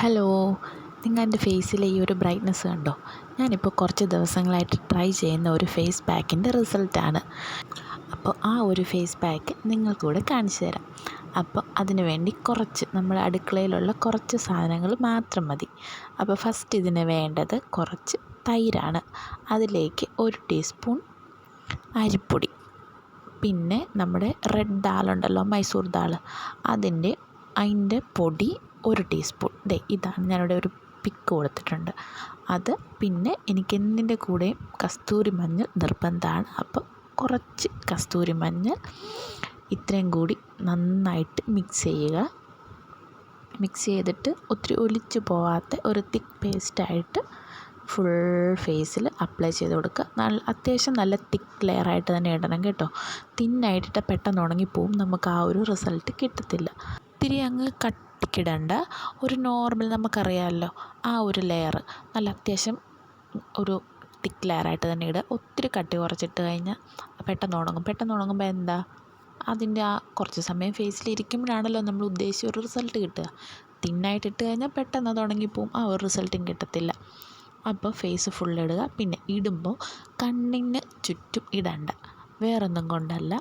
Hello, നിങ്ങൾ എൻ്റെ ഫേസിലെ ഈ ഒരു ബ്രൈറ്റ്നസ് കണ്ടോ? ഞാനിപ്പോൾ കുറച്ച് ദിവസങ്ങളായിട്ട് ട്രൈ ചെയ്യുന്ന ഒരു ഫേസ് പാക്കിൻ്റെ റിസൾട്ടാണ്. അപ്പോൾ ആ ഒരു ഫേസ് പാക്ക് നിങ്ങൾക്കൂടെ കാണിച്ചു തരാം. അപ്പോൾ അതിന് വേണ്ടി നമ്മുടെ അടുക്കളയിലുള്ള കുറച്ച് സാധനങ്ങൾ മാത്രം മതി. അപ്പോൾ ഫസ്റ്റ് ഇതിന് വേണ്ടത് കുറച്ച് തൈരാണ്. അതിലേക്ക് 1 ടീസ്പൂൺ അരിപ്പൊടി, പിന്നെ നമ്മുടെ റെഡ് ദാലുണ്ടല്ലോ, മൈസൂർ ദാൽ, അതിൻ്റെ പൊടി 1 ടീസ്പൂൺ. ഇതാണ് ഞാനിവിടെ ഒരു പിക്ക് കൊടുത്തിട്ടുണ്ട്. അത് പിന്നെ എനിക്ക് എന്തിൻ്റെ കൂടെയും കസ്തൂരി മഞ്ഞൾ നിർബന്ധമാണ്. അപ്പോൾ കുറച്ച് കസ്തൂരി മഞ്ഞൾ, ഇത്രയും കൂടി നന്നായിട്ട് മിക്സ് ചെയ്യുക. മിക്സ് ചെയ്തിട്ട് ഒത്തിരി ഒലിച്ച് പോവാത്ത ഒരു തിക്ക് പേസ്റ്റായിട്ട് ഫുൾ ഫേസിൽ അപ്ലൈ ചെയ്ത് കൊടുക്കുക. അത്യാവശ്യം നല്ല തിക്ക് ലെയറായിട്ട് തന്നെ ഇടണം കേട്ടോ. തിന്നായിട്ടിട്ട് പെട്ടെന്ന് ഉണങ്ങിപ്പോവും, നമുക്ക് ആ ഒരു റിസൾട്ട് കിട്ടത്തില്ല. ഒത്തിരി അങ്ങ് കട്ടിക്കിടണ്ട, ഒരു നോർമൽ, നമുക്കറിയാമല്ലോ ആ ഒരു ലെയർ, നല്ല അത്യാവശ്യം ഒരു തിക്ക് ലെയറായിട്ട് തന്നെ ഇടുക. ഒത്തിരി കട്ടി കുറച്ചിട്ട് കഴിഞ്ഞാൽ പെട്ടെന്ന് ഉണങ്ങുമ്പോൾ എന്താ, അതിൻ്റെ ആ കുറച്ച് സമയം ഫേസിലിരിക്കുമ്പോഴാണല്ലോ നമ്മൾ ഉദ്ദേശിച്ച ഒരു റിസൾട്ട് കിട്ടുക. തിന്നായിട്ടിട്ട് കഴിഞ്ഞാൽ പെട്ടെന്ന് അത് ഉണങ്ങിപ്പോവും, ആ ഒരു റിസൾട്ടും കിട്ടത്തില്ല. അപ്പോൾ ഫേസ് ഫുൾ ഇടുക. പിന്നെ ഇടുമ്പോൾ കണ്ണിന് ചുറ്റും ഇടണ്ട, വേറൊന്നും കൊണ്ടല്ല.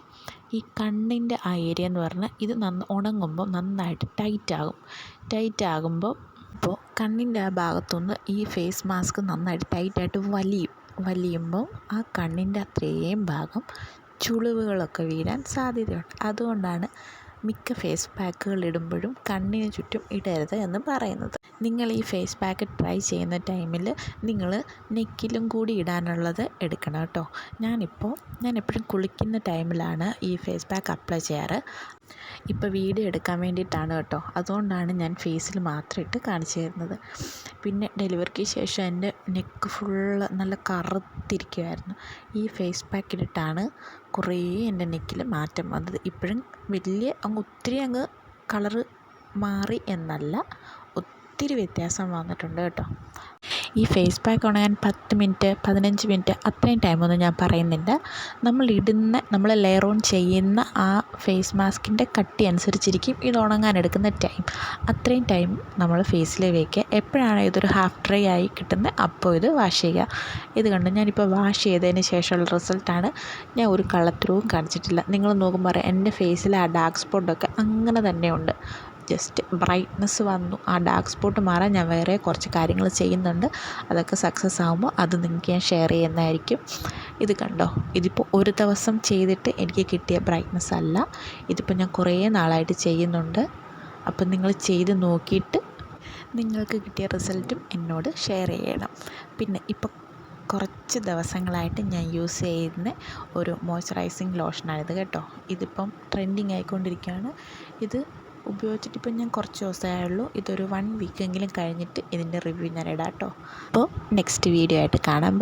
ഈ കണ്ണിൻ്റെ ആ ഏരിയ എന്ന് പറഞ്ഞാൽ ഇത് ഉണങ്ങുമ്പോൾ നന്നായിട്ട് ടൈറ്റാകുമ്പോൾ ഇപ്പോൾ കണ്ണിൻ്റെ ആ ഭാഗത്തുനിന്ന് ഈ ഫേസ് മാസ്ക് നന്നായിട്ട് ടൈറ്റായിട്ട് വലിയുമ്പോൾ ആ കണ്ണിൻ്റെ അത്രയും ഭാഗം ചുളിവുകളൊക്കെ വീഴാൻ സാധ്യതയുണ്ട്. അതുകൊണ്ടാണ് മിക്ക ഫേസ് പാക്കുകൾ ഇടുമ്പോഴും കണ്ണിന് ചുറ്റും ഇടരുത് എന്ന് പറയുന്നത്. നിങ്ങൾ ഈ ഫേസ് പാക്ക് ട്രൈ ചെയ്യുന്ന ടൈമിൽ നിങ്ങൾ നെക്കിലും കൂടി ഇടാനുള്ളത് എടുക്കണം കേട്ടോ. ഞാൻ എപ്പോഴും കുളിക്കുന്ന ടൈമിലാണ് ഈ ഫേസ് പാക്ക് അപ്ലൈ ചെയ്യാറ്. ഇപ്പോൾ വീഡിയോ എടുക്കാൻ വേണ്ടിയിട്ടാണ് കേട്ടോ, അതുകൊണ്ടാണ് ഞാൻ ഫേസിൽ മാത്രം ഇട്ട് കാണിച്ചു തരുന്നത്. പിന്നെ ഡെലിവറിക്ക് ശേഷം എൻ്റെ നെക്ക് ഫുള്ള് നല്ല കറുത്തിരിക്കുമായിരുന്നു. ഈ ഫേസ് പാക്ക് ഇട്ടിട്ടാണ് കുറേ എൻ്റെ നെക്കിൽ മാറ്റം വന്നത്. ഇപ്പോഴും ഒത്തിരി അങ്ങ് കളറ് മാറി എന്നല്ല, ഒത്തിരി വ്യത്യാസം വന്നിട്ടുണ്ട് കേട്ടോ. ഈ ഫേസ് പാക്ക് ഉണങ്ങാൻ 10 മിനിറ്റ് 15 മിനിറ്റ് അത്രയും ടൈമൊന്നും ഞാൻ പറയുന്നില്ല. നമ്മൾ ലെയർ ഓൺ ചെയ്യുന്ന ആ ഫേസ് മാസ്കിൻ്റെ കട്ടി അനുസരിച്ചിരിക്കും ഇത് ഉണങ്ങാൻ എടുക്കുന്ന ടൈം. അത്രയും ടൈം നമ്മൾ ഫേസിൽ വയ്ക്കുക. എപ്പോഴാണ് ഇതൊരു ഹാഫ് ഡ്രൈ ആയി കിട്ടുന്നത് അപ്പോൾ ഇത് വാഷ് ചെയ്യുക. ഇത് കണ്ട് ഞാനിപ്പോൾ വാഷ് ചെയ്തതിന് ശേഷമുള്ള റിസൾട്ടാണ്. ഞാൻ ഒരു കള്ളത്തരവും കാണിച്ചിട്ടില്ല. നിങ്ങൾ നോക്കുമ്പോൾ അറിയാം, എൻ്റെ ഫേസിലെ ആ ഡാർക്ക് സ്പോട്ടൊക്കെ അങ്ങനെ തന്നെ ഉണ്ട്. ജസ്റ്റ് ബ്രൈറ്റ്നസ് വന്നു. ആ ഡാർക്ക് സ്പോട്ട് മാറാൻ ഞാൻ വേറെ കുറച്ച് കാര്യങ്ങൾ ചെയ്യുന്നുണ്ട്. അതൊക്കെ സക്സസ് ആകുമ്പോൾ അത് നിങ്ങൾക്ക് ഞാൻ ഷെയർ ചെയ്യുന്നതായിരിക്കും. ഇത് കണ്ടോ, ഇതിപ്പോൾ ഒരു ദിവസം ചെയ്തിട്ട് എനിക്ക് കിട്ടിയ ബ്രൈറ്റ്നസ് അല്ല. ഇതിപ്പോൾ ഞാൻ കുറേ നാളായിട്ട് ചെയ്യുന്നുണ്ട്. അപ്പം നിങ്ങൾ ചെയ്ത് നോക്കിയിട്ട് നിങ്ങൾക്ക് കിട്ടിയ റിസൾട്ടും എന്നോട് ഷെയർ ചെയ്യണം. പിന്നെ ഇപ്പോൾ കുറച്ച് ദിവസങ്ങളായിട്ട് ഞാൻ യൂസ് ചെയ്യുന്ന ഒരു മോയ്സ്ചറൈസിങ് ലോഷനാണിത് കേട്ടോ. ഇതിപ്പം ട്രെൻഡിങ് ആയിക്കൊണ്ടിരിക്കുകയാണ്. ഇത് ഉപയോഗിച്ചിട്ടിപ്പം ഞാൻ കുറച്ച് ദിവസമായുള്ളൂ. ഇതൊരു 1 വീക്കെങ്കിലും കഴിഞ്ഞിട്ട് ഇതിൻ്റെ റിവ്യൂ ഞാൻ ഇടാം കേട്ടോ. അപ്പോൾ നെക്സ്റ്റ് വീഡിയോ ആയിട്ട് കാണാം.